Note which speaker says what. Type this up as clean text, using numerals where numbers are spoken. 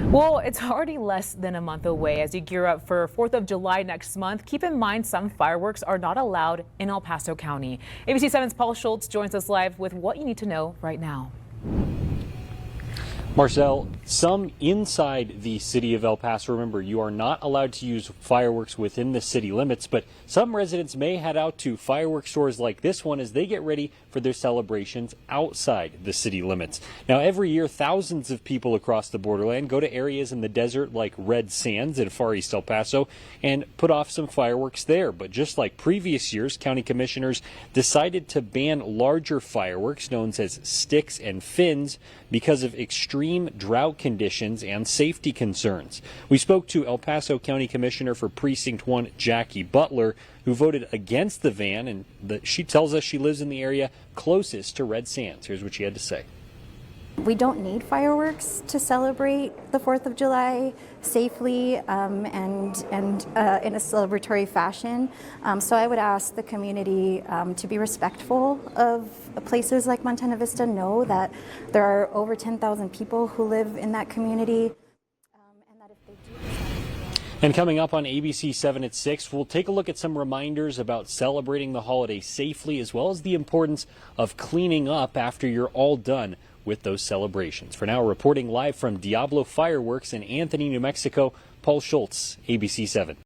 Speaker 1: Well, it's already less than a month away as you gear up for 4th of July next month. Keep in mind some fireworks are not allowed in El Paso County. ABC 7's Paul Schultz joins us live with what you need to know right now.
Speaker 2: Marcel, some inside the city of El Paso, remember, you are not allowed to use fireworks within the city limits, but some residents may head out to fireworks stores like this one as they get ready for their celebrations outside the city limits. Now, every year, thousands of people across the borderland go to areas in the desert like Red Sands in Far East El Paso and put off some fireworks there. But just like previous years, county commissioners decided to ban larger fireworks known as sticks and fins because of extreme drought conditions and safety concerns. We spoke to El Paso County Commissioner for Precinct 1, Jackie Butler, who voted against the ban, and she tells us she lives in the area closest to Red Sands. Here's what she had to say.
Speaker 3: We don't need fireworks to celebrate the 4th of July safely and in a celebratory fashion. So I would ask the community to be respectful of places like Montana Vista. Know that there are over 10,000 people who live in that community.
Speaker 2: And coming up on ABC 7 at 6, we'll take a look at some reminders about celebrating the holiday safely, as well as the importance of cleaning up after you're all done with those celebrations. For now, reporting live from Diablo Fireworks in Anthony, New Mexico, Paul Schultz, ABC 7.